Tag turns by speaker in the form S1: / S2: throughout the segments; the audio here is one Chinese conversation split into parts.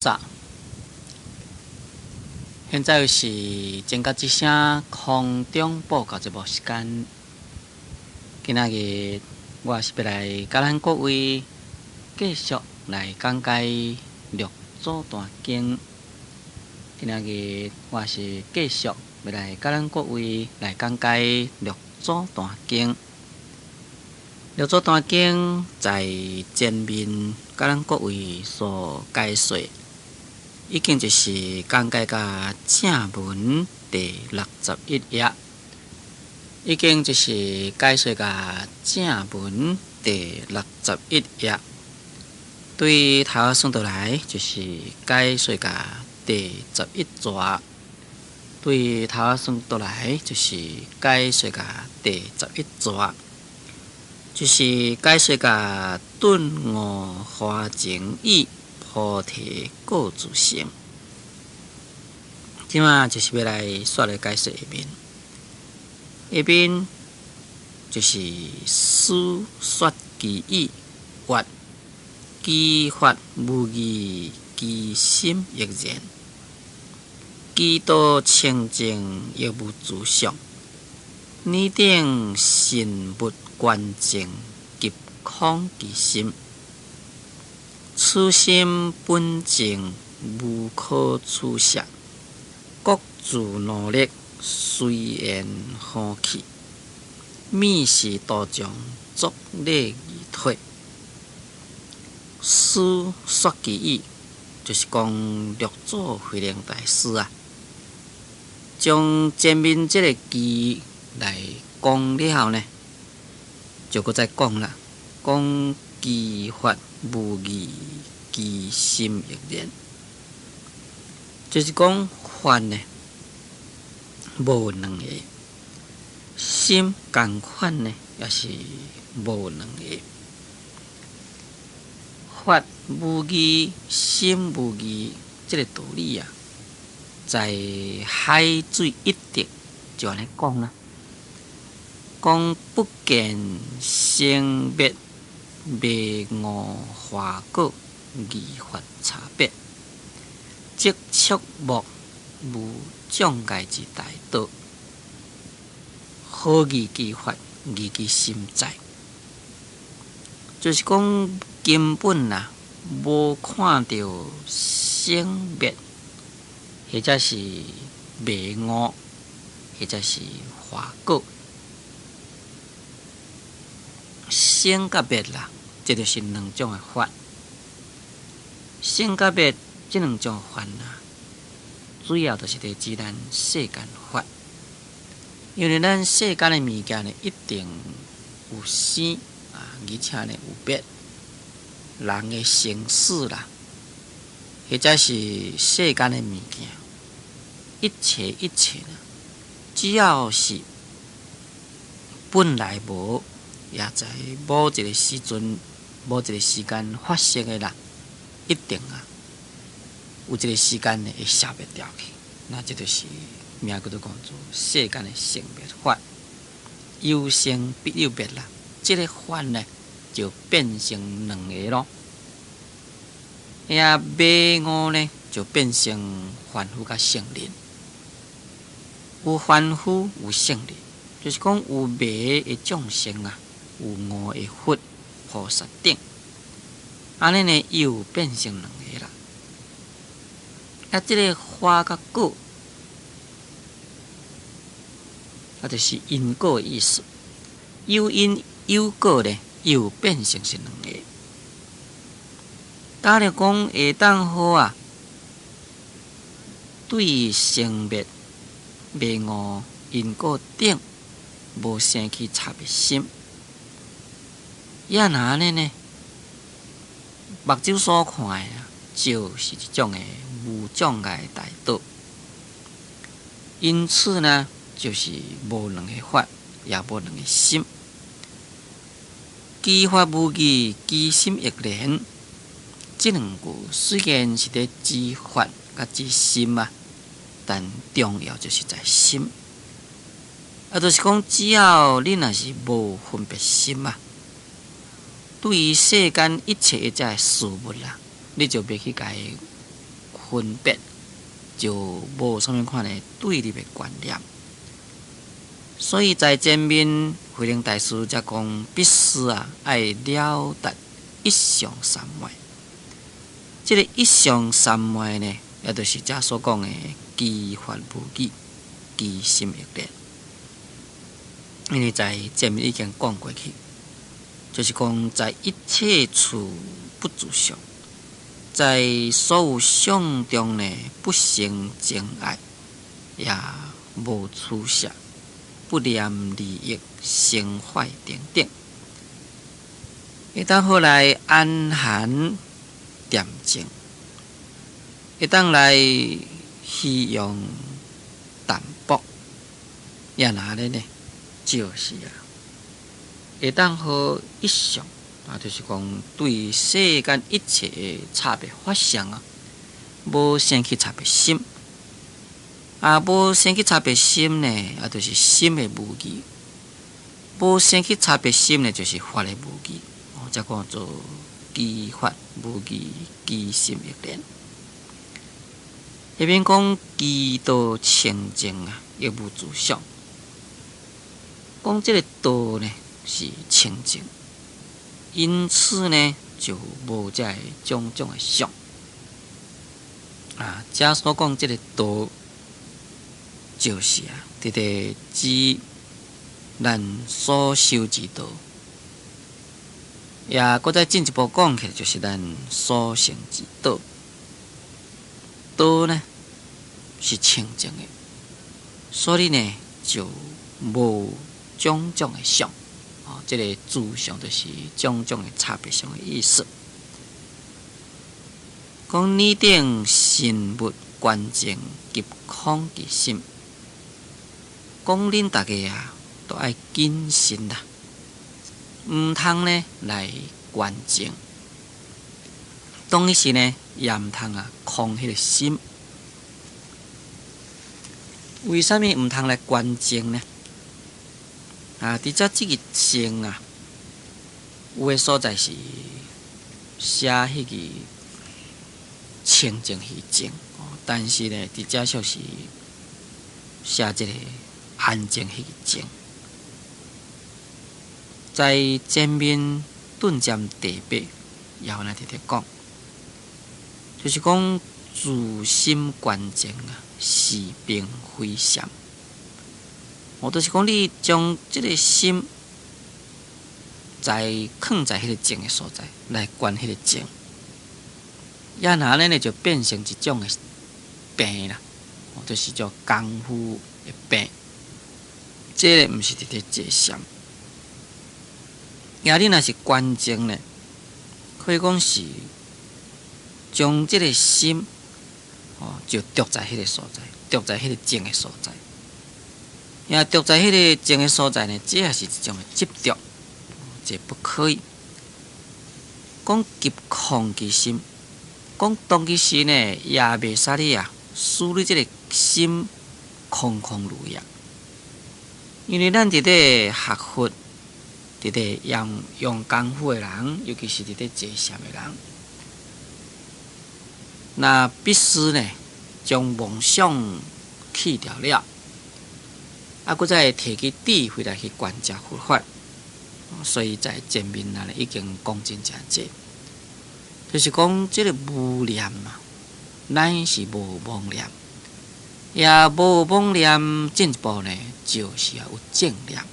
S1: 早。现在是前甲一声空中报告节目时间。今仔日我是要来甲咱各位继续来讲解六祖坛经。今仔日我是继续要来甲咱各位来讲解六祖坛经。六祖坛经在前面甲咱各位所解说，已经就是讲解到正文第61页，已经就是解说到正文第61页。对头算倒来就是解说到第11节，对头算倒来就是解说到第11节。就是解说到顿悟花情意，菩提果自成。即马就是要来说来解说下面，下面就是思说其意，或其法无义，其心亦然。其道清净，亦无自相。拟定心不观正，极空其心。此心本净，无可取舍。各自努力，随缘放弃。密是道场，作礼仪退。思说其意，就是讲六祖慧能大师啊，将前面这个句来讲了后呢，就搁再讲啦。讲其法无义，其心亦然。就是讲法呢，无两个；心同款呢，也是无两个。法无义，心无义，这个道理啊，在海水一滴就安尼讲啦。讲不见生灭，未悟花果，二法差别。即触目无障碍之大道，何义其法，义其心在。就是讲根本啊，无看到生灭，或者是未悟，或者是花果。生甲灭啦，这就是两种的法。生甲灭这两种法啊，主要就是在指咱世间法。因为咱世间的物件呢，一定有生啊，而且呢有灭。人的生死啦，或者是世间的物件，一切呢，只要是本来无，也在某一个时阵、某一个时间发生的啦，一定啊，有一个时间呢会消灭掉去。那这就是名叫做世间的生灭法，有生必有灭啦。这个法呢，就变成两个咯。未悟呢，就变成凡夫甲圣人。有凡夫，有圣人，就是讲有迷的众生啊，有悟的佛菩萨等。安尼呢，又变成两个啦。这个花甲果，就是因果的意思。有因有果呢，又变成是两个。假如讲会当好啊，对生灭、未悟、因果等无生起差别心，也那安尼呢？目睭所看的啊，就是一种的无障碍大道。因此呢，就是无两个法，也无两个心。其法无义，其心亦然。这两句虽然是在指法甲指心啊，但重要就是在心。就是讲，只要你若是无分别心啊，对于世间一切的事物啦，你就别去甲伊分别，就无啥物款的对立的观念。所以在前面，慧能大师才讲，必须爱了达一相三昧。这个一相三昧呢，也就是遮所讲的机法无己，机心一念。因为在前面已经讲过去，就是讲在一切处不住相，在所有相中呢不生情爱，也无取舍，不念利益，生坏等等。会当好来安闲恬静，会当来虚荣淡薄，也哪咧呢？就是会当好一相就是讲对世间一切的差别法相无生起差别心，无生起差别心呢，就是心的无义；无生起差别心呢，就是法的无义。才讲做机法无义，机心一念。迄边讲机道清净亦无自相。讲这个道呢是清净，因此呢就无这种种的相。遮所讲这个道，就是直直指咱所修之道，也搁再进一步讲起来，就是咱所成之道。道呢是清净的，所以呢就无种种的相，这个自相就是种种的差别相的意思。讲拟定心物观境及空其心，讲恁大家都爱谨慎啦，毋通呢来观境，当时呢也毋通空迄个心。为什么毋通来观境呢？伫遮即个静有诶所在是写迄个清净虚静，但是呢，伫遮却是写即个安静虚静。在前面顿占第8，也有直直讲，就是讲自心观静是并非善。就是讲你将这个心放在迄个静的所在来观迄个静，也哪呢就变成一种的病啦，就是叫功夫的病。这个毋是直直坐禅，也你若是观静呢，可以讲是将这个心就丢在迄个所在，丢在迄个静的所在。也丢在迄个静的所在呢，这也是一种的执着，这不可以。讲急空其心，讲当其时呢，也袂使你使你这个心空空如也。因为咱伫咧学佛，伫咧用功夫的人，尤其是伫咧坐禅的人，那必须呢将妄想去掉了。搁再提起智慧来去观察佛法，所以在前面已经讲真正济，就是讲这个无念乃是无妄念，也无妄念进一步呢，就是有正念。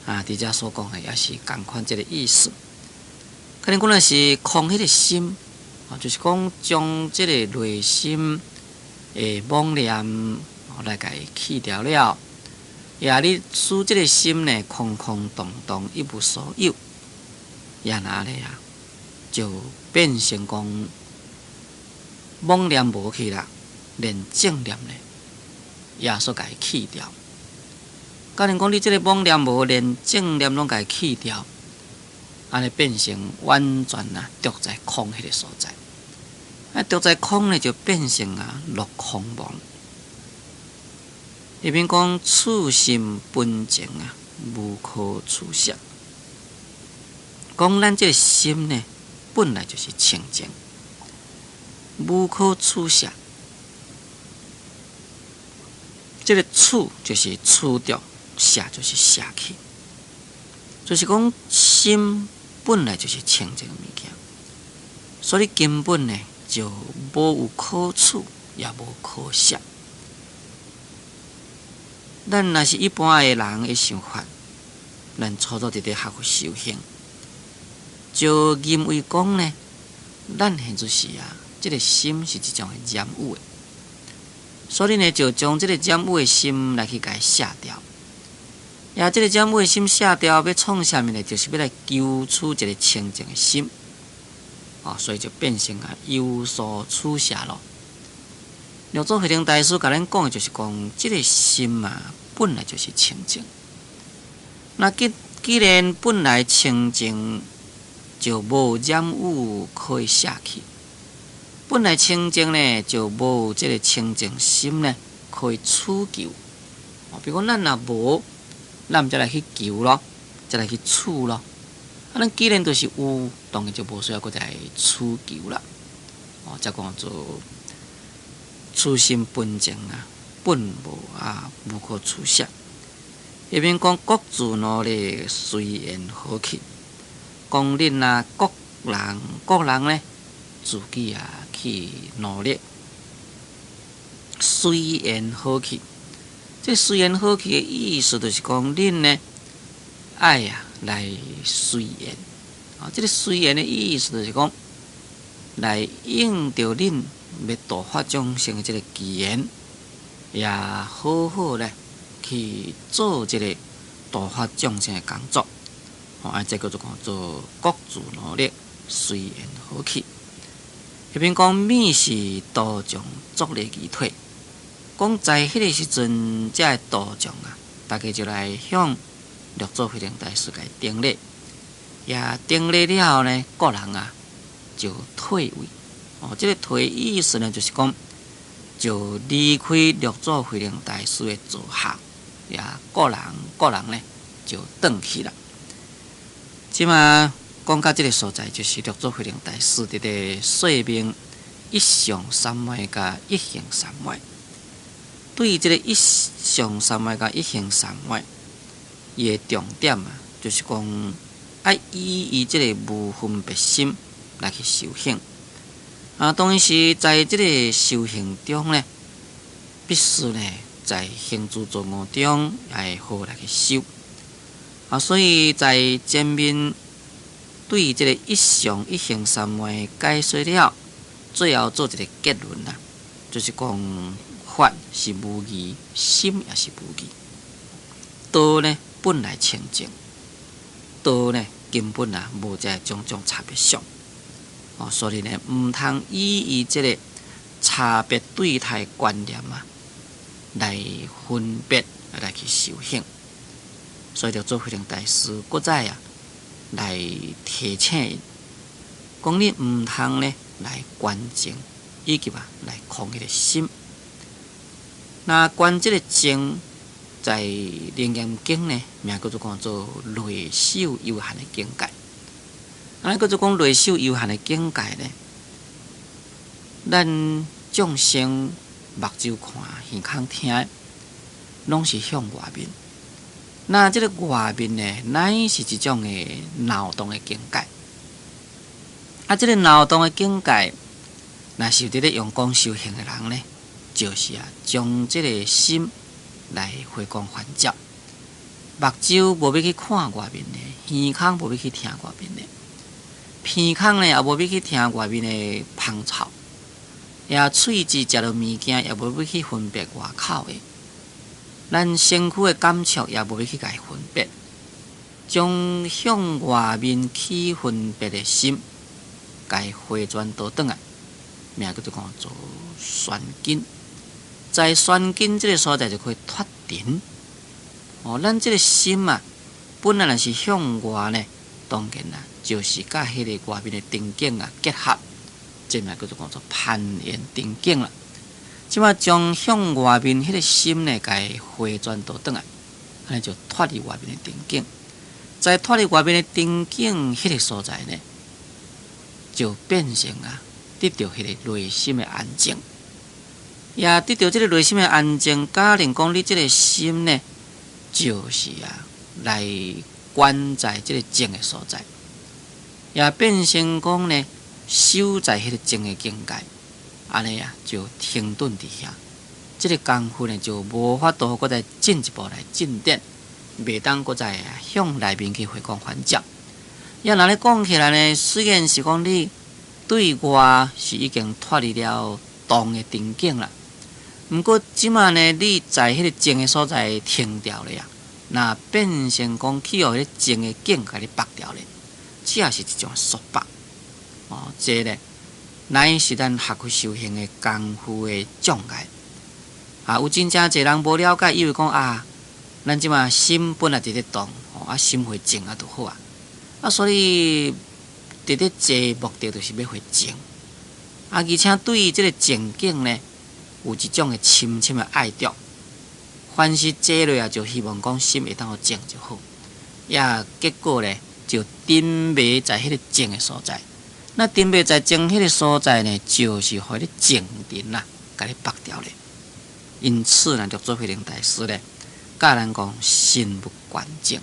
S1: 伫遮所讲的也是同款这个意思。可能讲是空迄个心，就是讲将这个内心的妄念来甲伊去掉了。也你使这个心呢空空洞洞一无所有，也哪咧就变成讲妄念无去啦，连正念呢也所甲伊去掉。假如讲你这个妄念无，连正念拢甲伊去掉，安尼变成完全丢在空迄个所在。丢在空呢，就变成落空妄。里面讲处心本净无可取舍。讲咱这个心呢，本来就是清净。无可取舍。这个取就是取掉，舍就是舍去，就是讲心本来就是清净的物件，所以根本呢就无有可取，也无可舍。咱若是一般的人的想法，咱初初伫咧学修行，就认为讲呢，咱现就是这个心是一种的染污的。所以呢，就将这个染污的心来去甲伊舍掉。这个染污的心舍掉，要创啥物呢？就是要来求取一个清净的心。所以就变成有所取舍咯。六祖慧能大师甲咱讲的就是讲，这个心本来就是清净。那既然本来清净，就无染污可以舍去。本来清净呢，就无这个清净心呢，可以取求。比如讲，咱若无，咱才来去求咯，才来去取咯。咱既然都是有，当然就无需要搁再取求啦。才讲做初心本净本无无可取舍。下面讲各自努力，随缘好去。讲恁各人呢，自己去努力，随缘好去。这随缘好去的意思，就是讲恁呢爱来随缘。这个随缘的意思，就是讲来用着恁要度化众生的这个机缘，也好好咧去做这个度化众生的工作。这叫做各自努力，随缘好去。迄边讲密是道场作力而退，讲在迄个时阵，这个道场大家就来向六祖慧能大师来顶礼，也顶礼了后呢，个人就退位。这个退意思呢，就是讲就离开六祖慧能大师的座下，也个人呢就转去了。即嘛讲到这个所在，就是六祖慧能大师伫咧说明一相三昧甲一行三昧。对于这个一相三昧甲一行三昧，伊的重点就是讲以这个无分别心来去修行。当然是在这个修行中呢，必须呢在行住坐卧中来好好来去修。所以在前面对于这个一相一行三昧解说了，最后做一个结论就是讲法是无义，心也是无义。道呢本来清净，道呢根本无这种种差别相。所以呢，唔通以这个差别对待观念来分别来去修行。所以就做慧能大师搁再来提醒，讲你唔通呢来观静，以及来空迄个心。那观这个静，在《楞严经》呢，名叫做内守有限的境界。叫做讲内守有限的境界呢，咱众生目睭看、耳孔听，拢是向外面。那这个外面呢，乃是一种的脑洞的境界。这个脑洞的境界，若是伫咧用功修行的人呢，就是将这个心来回光返照。目睭无要去看外面的，耳孔无要去听外面的，鼻孔呢也无要去听外面的芳草，也喙舌食到物件也无要去分别外口的。咱身躯的感触也无要去甲伊分别，将向外面去分别的心，甲伊回转倒转来，名叫做旋根。在旋根这个所在就可以脱尘。咱这个心本来是向外呢，当然就是甲迄个外面的定境结合，这名叫做攀缘定境啦。即马将向外面迄个心呢，甲伊回转倒转来，安尼就脱离外面的定境。在脱离外面的定境迄个所在呢，就变成得到迄个内心的安静。也得到这个内心的安静，假定讲你这个心呢，就是来关在这个静的所在，也变成讲呢，守在迄个静的境界，安尼就停顿伫遐。这个功夫呢，就无法度搁再进一步来进展，袂当搁再向内面去回光返照。也若咧讲起来呢，虽然是讲你对外是已经脱离了动的场景啦，毋过即马呢，你在迄个静的所在停掉了呀，那变成讲去互迄个静的境甲你绑掉咧，这也是一种束缚。这呢，乃是咱学习修行的功夫的障碍。有真正侪人无了解，以为讲咱即马心本来伫咧动，心会静就好所以伫咧坐目的就是要会静而且对于即个静境呢，有一种的深深的爱着。凡是坐落就希望讲心会当好静就好，结果呢，就沉迷在迄个静的所在。那沉迷在静迄个所在呢，就是互你静定甲你绑掉咧。因此呢，六祖慧能大师呢，教咱讲心不关静。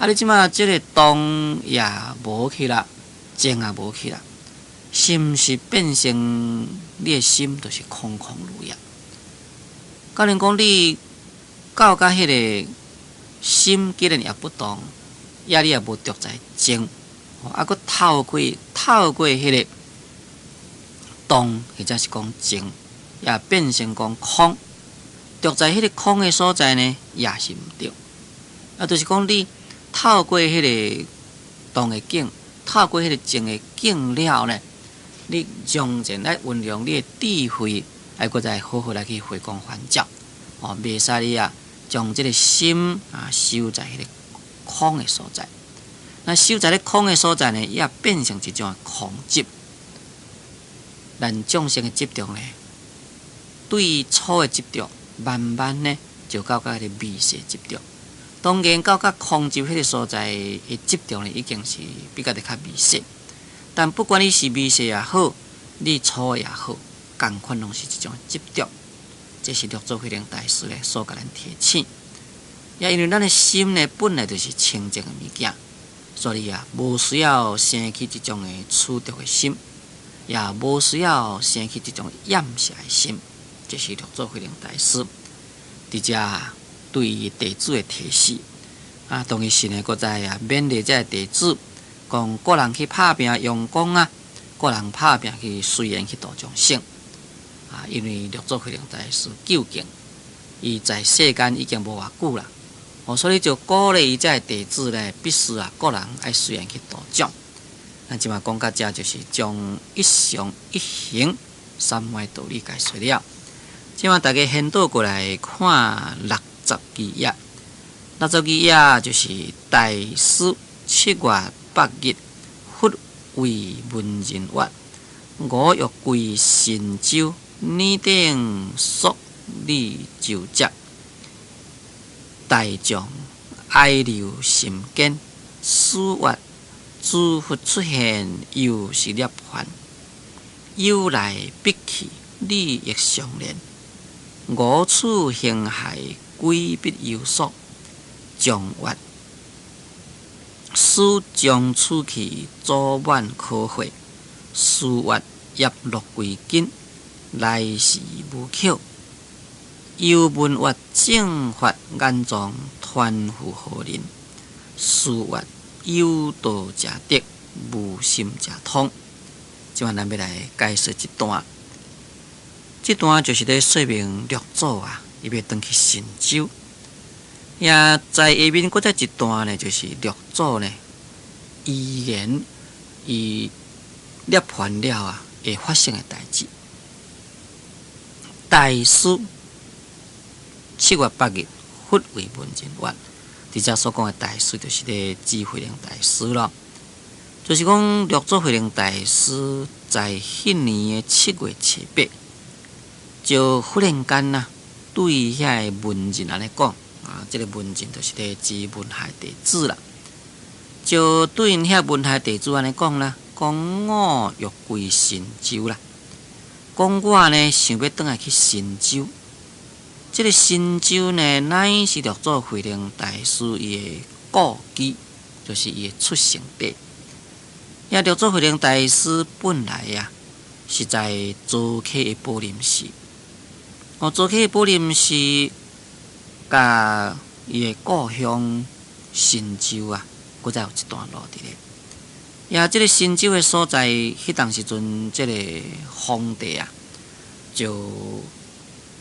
S1: 你即马即个动也无去啦，静也无去啦，是毋是变成你的心就是空空如也？教人讲你到迄个心既然也不动，你也无着在静，佫透过迄个动，或者是讲静。也变成讲空，着在迄个空的所在呢，也是毋对。就是讲你透过迄个动的境，透过迄个静的境了呢，你仍然来运用你的智慧，来搁再好好来去回光返照。袂使你将这个心收在迄个空的所在。那收在咧空的所在呢，也变成一种空执。咱众生的执着呢，对粗的执着，慢慢呢就到迄个微细执着。当然到空执迄个所在的执着呢，已经是比较较微细。但不管你是微细也好，你粗也好，同款拢是一种执着。这是六祖慧能大师呢所甲咱提醒。也因为咱的心呢，本来就是清净的物件，所以无需要生起这种的取着的心，也无需要生起这种厌舍的心。这是六祖慧能大师伫遮对弟子的提示。当时呢，搁再勉励这弟子，讲个人去拍拼用功个人拍拼去随缘去度众生。因为六祖慧能大师究竟伊在世间已经无偌久啦，所以就鼓励伊这弟子呢，必须个人爱随缘去度众。咱即马讲到这，就是将一常一行三昧道理解说了。即马大家先倒过来看60几页，60几页就是大师7月8日佛为文人月，五欲归神州，拟定肃立就职，大众哀留心间，4月诸佛出现，又是涅槃，有来必去，利益相连。五处形骸，归必有所。将月书将此去，早晚可会。4月业落归根，来时无巧。又问月正法眼藏，传付何人？4月有道者得，无心者通。即摆咱要来解说一段。这段就是咧说明六祖伊要转去神州。也在下面搁再一段呢，就是六祖呢，遗言伊涅槃了会发生的代志。大师7月8日，佛为文人月。伫遮所讲的大师，就是咧智慧能大师咯。就是讲六祖慧能大师在迄年的7月7日，就忽然间对遐个文人安尼讲这个文人就是咧指文海弟子啦。就对因遐文海弟子安尼讲啦，讲我欲归神州啦。讲我呢想要转来去神州。这个神州呢，乃是叫做慧能大师伊的故居，就是伊的出生地。也叫做慧能大师本来是在竹溪的宝林寺。竹溪的宝林寺甲伊的故乡神州搁再有一段路伫咧。也即个神州的所在，迄当时阵，即个皇帝就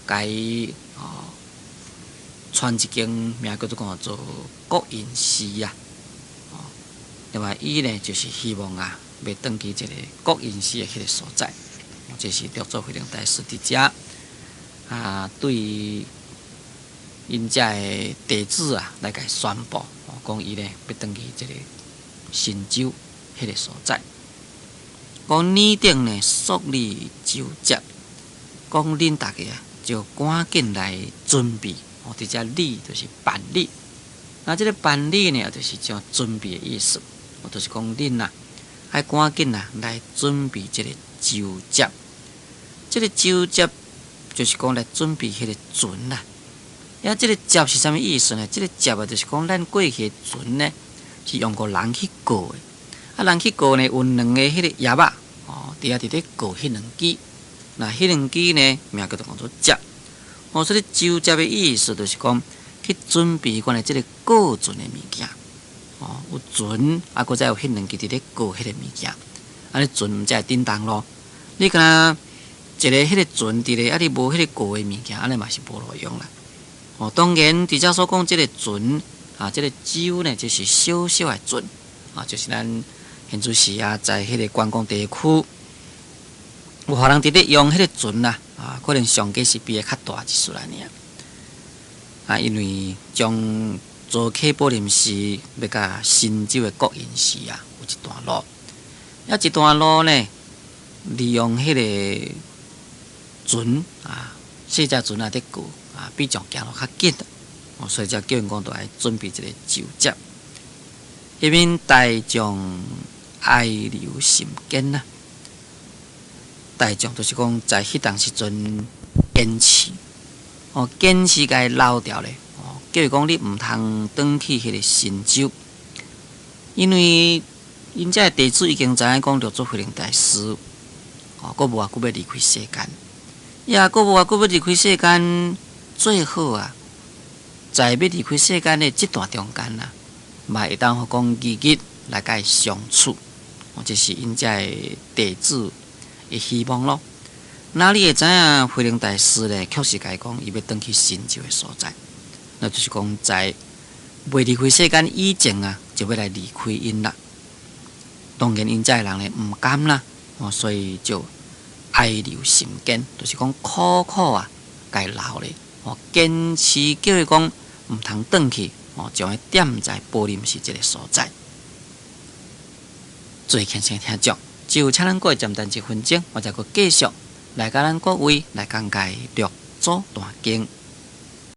S1: 甲伊传一间名叫做国营寺另外，伊呢就是希望要转去即个国营寺的迄个所在，这是叫做慧能大师伫遮对因遮的弟子来甲宣布，讲伊呢要转去即个神州迄个所在。讲拟定呢肃立就接，讲恁大家就赶紧来准备。伫遮礼就是办理，那这个办理呢，就是种准备的意思。就是讲恁爱赶紧来准备这个就接。这个就接就是讲来准备迄个船啦。这个接是啥物意思呢？这个接就是讲咱过去的船呢，是用个人去过的。人去过呢，有两个迄个叶伫咧过迄两支。那迄两支呢，名叫做接。所以就接的意思就是讲去准备关于这个过船的物件。有船搁再有迄两支伫咧过迄个物件。尼船才会叮当咯。你敢若一个迄个船伫咧，你无迄个过的物件，安尼嘛是无路用啦。当然，伫遮所讲即个船即个舟呢，就是小小的船就是咱现在时在迄个观光地区，有互人伫咧用迄个船可能上计是比较较大一丝啦尔。因为从竹溪宝林寺要甲神州的国营寺有一段路，一段路呢，利用迄个船细只船伫过比上行路较紧所以才叫人讲都来准备一个就接。因为大众爱留心坚大众就是讲在迄当时阵坚持，坚持甲伊留掉咧，叫伊讲你毋通转去迄个神州，因为因遮弟子已经知影讲着做慧能大师，佫无偌久要离开世间，佫无偌久要离开世间，最好在要离开世间的这段中间嘛会当讲日日来甲伊相处，这是因遮的弟子的希望咯。那你会知影慧能大师呢，确实甲伊讲，伊要转去神州的所在，那就是讲在未离开世间以前就要来离开因啦。当然，因遮的人呢毋甘啦，所以就爱留心坚，就是讲苦苦甲伊留咧，坚持叫伊讲毋通转去，将伊点在宝林寺这个所在。最虔诚听众，就请咱过暂等1分钟，我再继续来甲咱各位来讲解《六祖坛经》。